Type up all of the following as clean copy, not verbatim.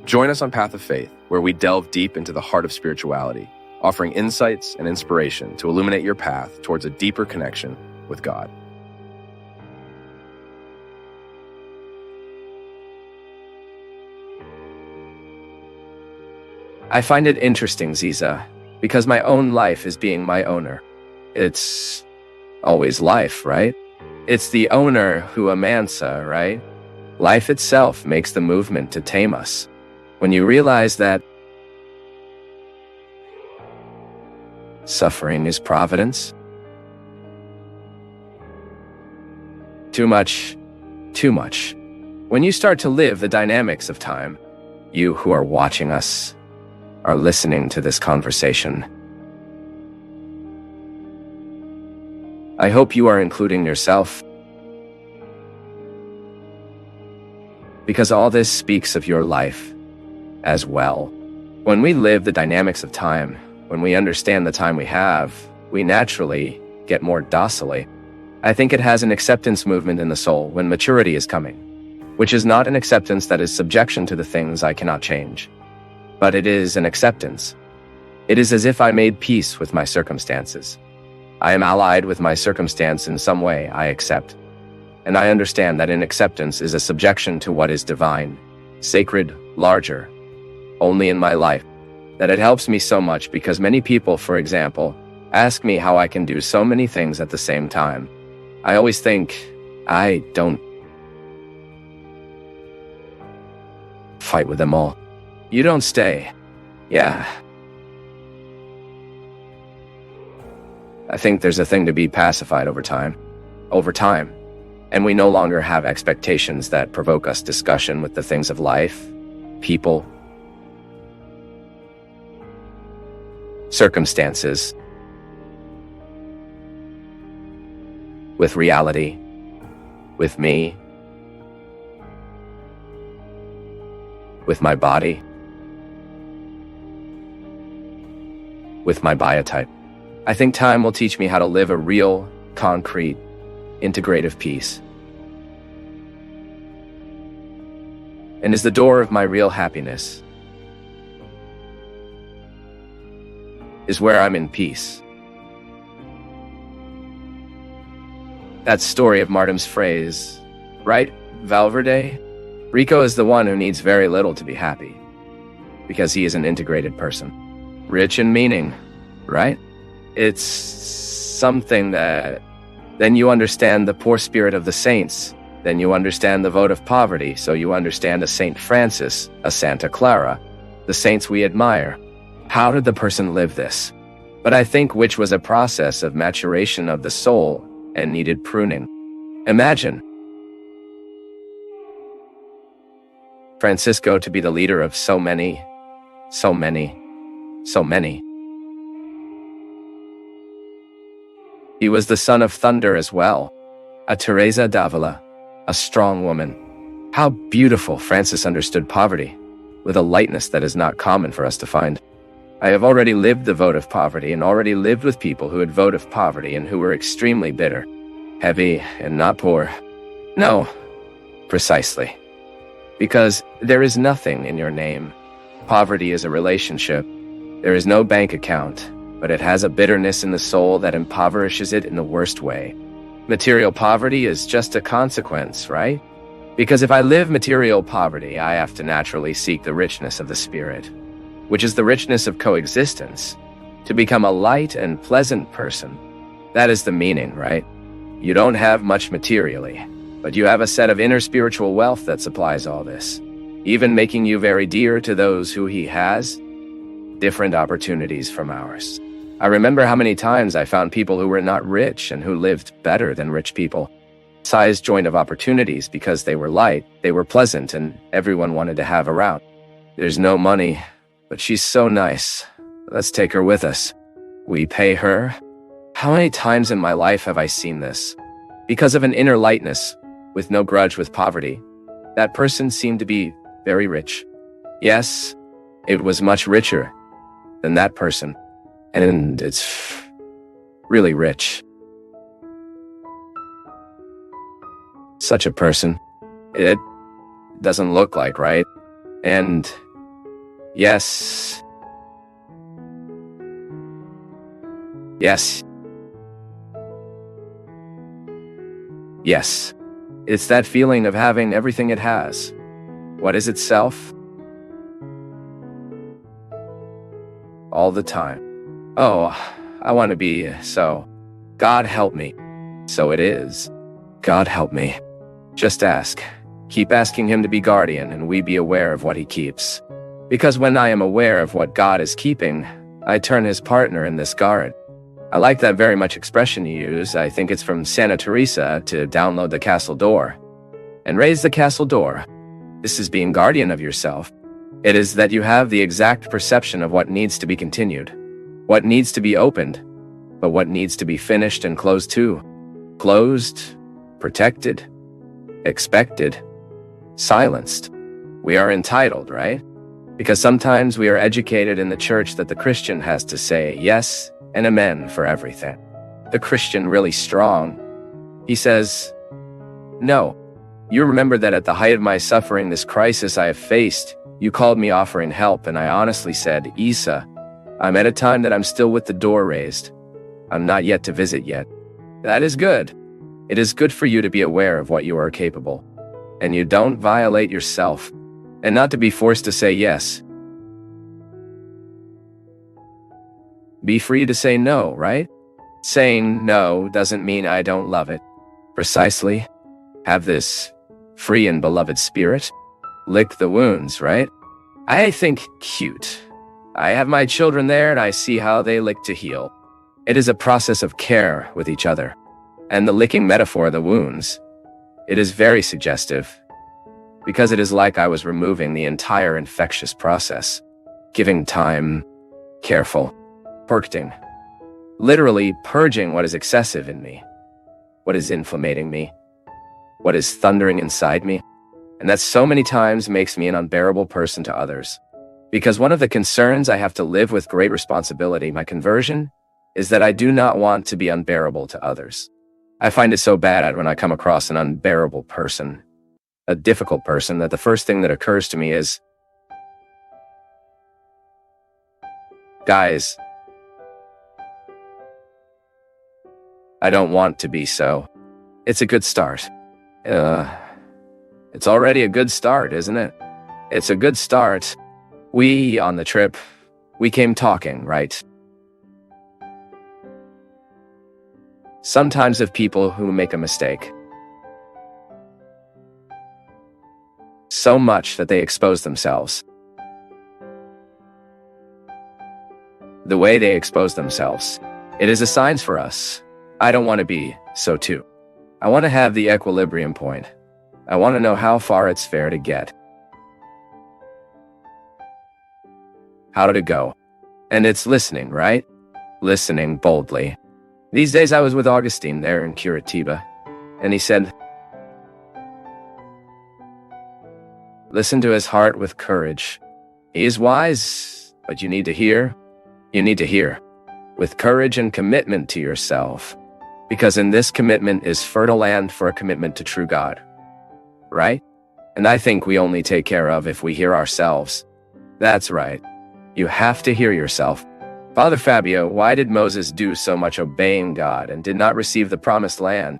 Join us on Path of Faith, where we delve deep into the heart of spirituality, offering insights and inspiration to illuminate your path towards a deeper connection with God. I find it interesting, Ziza, because my own life is being my owner. It's always life, right? It's the owner who amansa, right? Life itself makes the movement to tame us. When you realize that suffering is providence, too much. When you start to live the dynamics of time, you who are watching us are listening to this conversation. I hope you are including yourself, because all this speaks of your life as well. When we live the dynamics of time, when we understand the time we have, we naturally get more docilely. I think it has an acceptance movement in the soul when maturity is coming, which is not an acceptance that is subjection to the things I cannot change, but it is an acceptance. It is as if I made peace with my circumstances. I am allied with my circumstance in some way I accept. And I understand that in acceptance is a subjection to what is divine, sacred, larger, only in my life. That it helps me so much because many people, for example, ask me how I can do so many things at the same time. I always think, I don't fight with them all. You don't stay. Yeah. I think there's a thing to be pacified over time. And we no longer have expectations that provoke us discussion with the things of life, people, circumstances, with reality, with me, with my body, with my biotype. I think time will teach me how to live a real, concrete, integrative peace. And is the door of my real happiness is where I'm in peace. That story of Martin's phrase, right, Valverde? Rico is the one who needs very little to be happy, because he is an integrated person. Rich in meaning, right? It's something that then you understand the poor spirit of the saints. Then you understand the vote of poverty, so you understand a Saint Francis, a Santa Clara, the saints we admire. How did the person live this? But I think which was a process of maturation of the soul and needed pruning. Imagine Francisco to be the leader of so many. He was the son of thunder as well, a Teresa d'Avila, a strong woman. How beautiful Francis understood poverty, with a lightness that is not common for us to find. I have already lived the vote of poverty and already lived with people who had vote of poverty and who were extremely bitter, heavy and not poor. No, precisely. Because there is nothing in your name. Poverty is a relationship. There is no bank account, but it has a bitterness in the soul that impoverishes it in the worst way. Material poverty is just a consequence, right? Because if I live material poverty, I have to naturally seek the richness of the spirit, which is the richness of coexistence, to become a light and pleasant person. That is the meaning, right? You don't have much materially, but you have a set of inner spiritual wealth that supplies all this, even making you very dear to those who he has, different opportunities from ours. I remember how many times I found people who were not rich and who lived better than rich people. Size joint of opportunities because they were light, they were pleasant, and everyone wanted to have around. There's no money, but she's so nice. Let's take her with us. We pay her. How many times in my life have I seen this? Because of an inner lightness, with no grudge with poverty, that person seemed to be very rich. Yes, it was much richer than that person. And it's really rich. Such a person. It doesn't look like, right? And Yes. Yes. Yes. It's that feeling of having everything it has. What is itself? All the time. Oh, I want to be so. God help me. So it is. God help me. Just ask. Keep asking him to be guardian, and we be aware of what he keeps. Because when I am aware of what God is keeping, I turn his partner in this guard. I like that very much expression you use. I think it's from Santa Teresa to download the castle door. And raise the castle door. This is being guardian of yourself. It is that you have the exact perception of what needs to be continued, what needs to be opened, but what needs to be finished and closed too. Closed, protected, expected, silenced. We are entitled, right? Because sometimes we are educated in the church that the Christian has to say yes and amen for everything. The Christian really strong. He says, no. You remember that at the height of my suffering, this crisis I have faced, you called me offering help, and I honestly said, Isa, I'm at a time that I'm still with the door raised. I'm not yet to visit yet. That is good. It is good for you to be aware of what you are capable. And you don't violate yourself, and not to be forced to say yes. Be free to say no, right? Saying no doesn't mean I don't love it. Precisely. Have this free and beloved spirit. Lick the wounds, right? I think cute. I have my children there and I see how they lick to heal. It is a process of care with each other. And the licking metaphor of the wounds, it is very suggestive. Because it is like I was removing the entire infectious process. Giving time, careful, purging. Literally purging what is excessive in me. What is inflammating me. What is thundering inside me. And that so many times makes me an unbearable person to others. Because one of the concerns I have to live with great responsibility, my conversion, is that I do not want to be unbearable to others. I find it so bad when I come across an unbearable person, a difficult person, that the first thing that occurs to me is, guys, I don't want to be so. It's a good start. It's already a good start, isn't it? It's a good start. We, on the trip, we came talking, right? Sometimes of people who make a mistake. So much that they expose themselves. The way they expose themselves. It is a sign for us. I don't want to be so too. I want to have the equilibrium point. I want to know how far it's fair to get. How did it go? And it's listening, right? Listening boldly. These days I was with Augustine there in Curitiba, and he said, listen to his heart with courage. He is wise, but you need to hear. You need to hear. With courage and commitment to yourself. Because in this commitment is fertile land for a commitment to true God. Right? And I think we only take care of if we hear ourselves. That's right. You have to hear yourself. Father Fabio, why did Moses do so much obeying God and did not receive the promised land?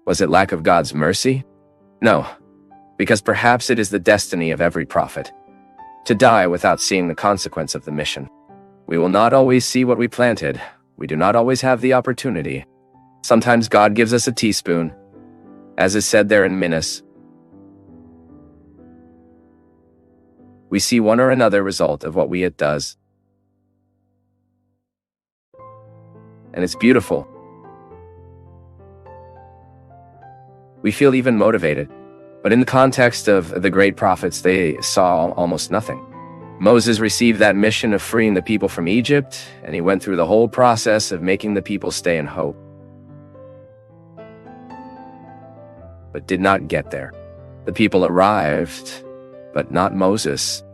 Was it lack of God's mercy? No, because perhaps it is the destiny of every prophet to die without seeing the consequence of the mission. We will not always see what we planted. We do not always have the opportunity. Sometimes God gives us a teaspoon, as is said there in Minas. We see one or another result of what it does. And it's beautiful. We feel even motivated. But in the context of the great prophets, they saw almost nothing. Moses received that mission of freeing the people from Egypt, and he went through the whole process of making the people stay in hope. But did not get there. The people arrived, but not Moses.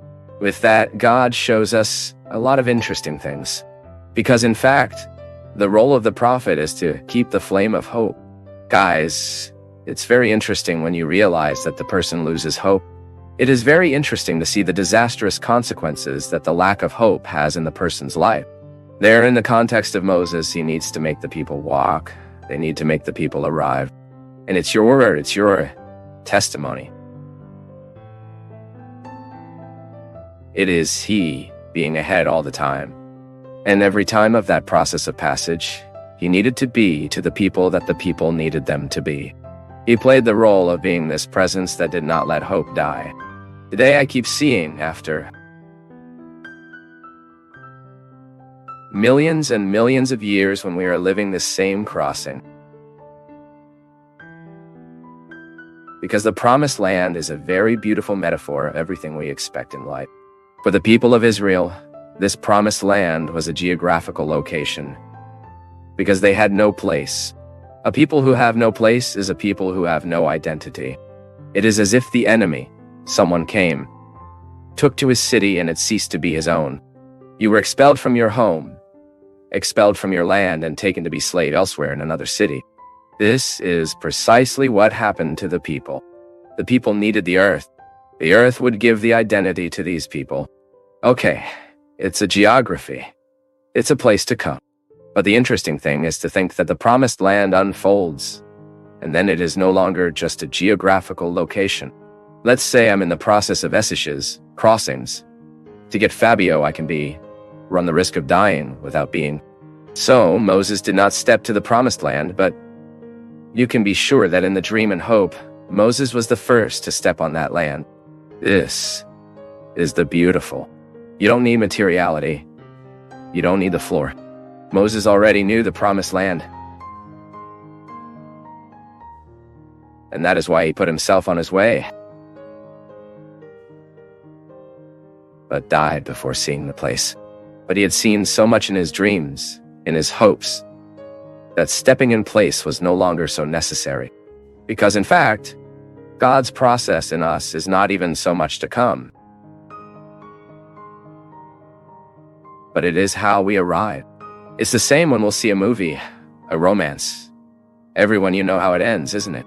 With that, God shows us a lot of interesting things. Because in fact, the role of the prophet is to keep the flame of hope. Guys, it's very interesting when you realize that the person loses hope. It is very interesting to see the disastrous consequences that the lack of hope has in the person's life. There, in the context of Moses, he needs to make the people walk. They need to make the people arrive. And it's your testimony. It is he being ahead all the time. And every time of that process of passage, he needed to be to the people that the people needed them to be. He played the role of being this presence that did not let hope die. Today I keep seeing, after millions and millions of years when we are living this same crossing. Because the promised land is a very beautiful metaphor of everything we expect in life. For the people of Israel, this promised land was a geographical location, because they had no place. A people who have no place is a people who have no identity. It is as if the enemy, someone came, took to his city, and it ceased to be his own. You were expelled from your home, expelled from your land, and taken to be slave elsewhere in another city. This is precisely what happened to the people. The people needed the earth. The earth would give the identity to these people. Okay, it's a geography. It's a place to come. But the interesting thing is to think that the promised land unfolds, and then it is no longer just a geographical location. Let's say I'm in the process of Essishes, crossings. To get Fabio, I can run the risk of dying without being. So Moses did not step to the promised land, but you can be sure that in the dream and hope, Moses was the first to step on that land. This is the beautiful. You don't need materiality. You don't need the floor. Moses already knew the promised land. And that is why he put himself on his way, but died before seeing the place. But he had seen so much in his dreams, in his hopes, that stepping in place was no longer so necessary. Because in fact, God's process in us is not even so much to come, but it is how we arrive. It's the same when we'll see a movie, a romance. Everyone, you know how it ends, isn't it?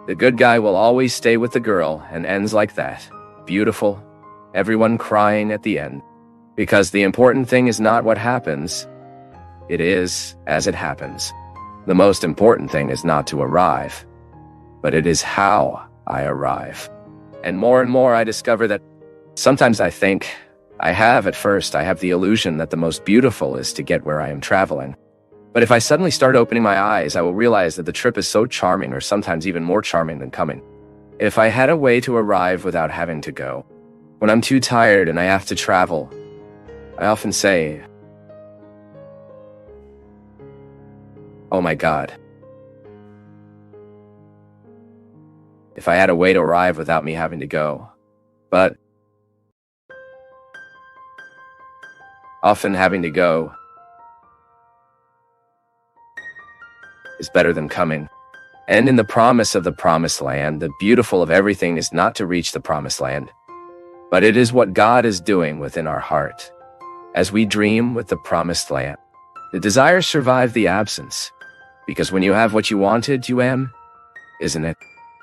The good guy will always stay with the girl and ends like that. Beautiful. Everyone crying at the end. Because the important thing is not what happens. It is as it happens. The most important thing is not to arrive, but it is how I arrive. And more I discover that sometimes I think I have the illusion that the most beautiful is to get where I am traveling. But if I suddenly start opening my eyes, I will realize that the trip is so charming, or sometimes even more charming than coming. If I had a way to arrive without having to go, when I'm too tired and I have to travel, I often say, oh my God. If I had a way to arrive without me having to go. But often having to go is better than coming. And in the promise of the promised land, the beautiful of everything is not to reach the promised land, but it is what God is doing within our heart. As we dream with the promised land, the desires survive the absence, because when you have what you wanted, you am, isn't it?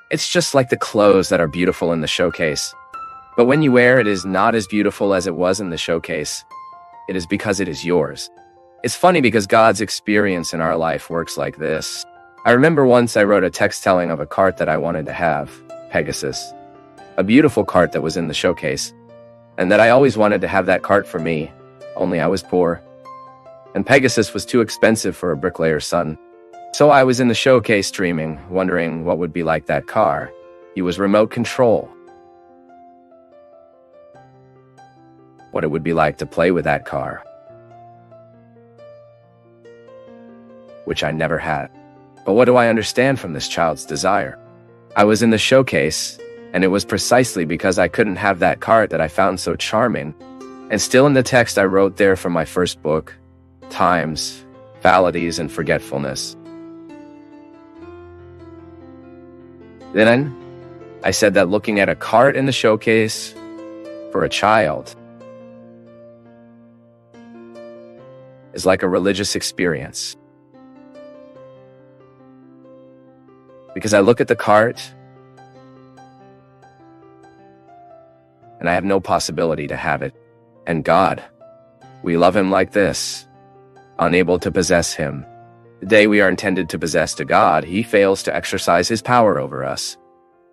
It's just like the clothes that are beautiful in the showcase. But when you wear it is not as beautiful as it was in the showcase. It is because it is yours. It's funny because God's experience in our life works like this. I remember once I wrote a text telling of a cart that I wanted to have, Pegasus, a beautiful cart that was in the showcase, and that I always wanted to have that cart for me, only I was poor. And Pegasus was too expensive for a bricklayer's son. So I was in the showcase dreaming, wondering what would be like that car. He was remote control. What it would be like to play with that car, which I never had. But what do I understand from this child's desire? I was in the showcase, and it was precisely because I couldn't have that cart that I found so charming. And still in the text I wrote there from my first book, Times, Fallities, and Forgetfulness. Then I said that looking at a cart in the showcase for a child is like a religious experience. Because I look at the cart and I have no possibility to have it. And God, we love him like this, unable to possess him. The day we are intended to possess to God, he fails to exercise his power over us,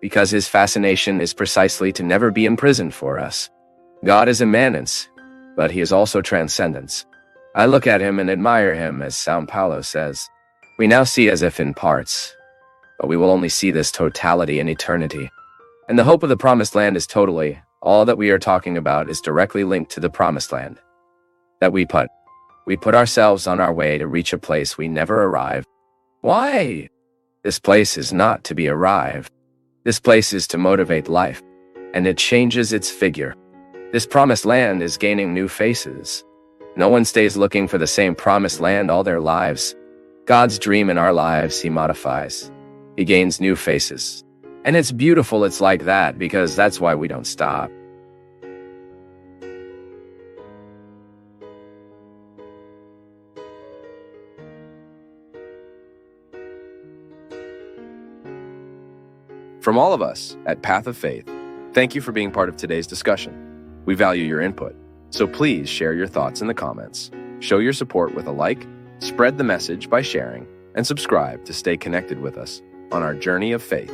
because his fascination is precisely to never be imprisoned for us. God is immanence, but he is also transcendence. I look at him and admire him, as São Paulo says. We now see as if in parts, but we will only see this totality in eternity. And the hope of the promised land is totally, all that we are talking about is directly linked to the promised land. That we put ourselves on our way to reach a place we never arrive. Why? This place is not to be arrived. This place is to motivate life, and it changes its figure. This promised land is gaining new faces. No one stays looking for the same promised land all their lives. God's dream in our lives he modifies. He gains new faces. And it's beautiful it's like that, because that's why we don't stop. From all of us at Path of Faith, thank you for being part of today's discussion. We value your input, so please share your thoughts in the comments. Show your support with a like, spread the message by sharing, and subscribe to stay connected with us on our journey of faith.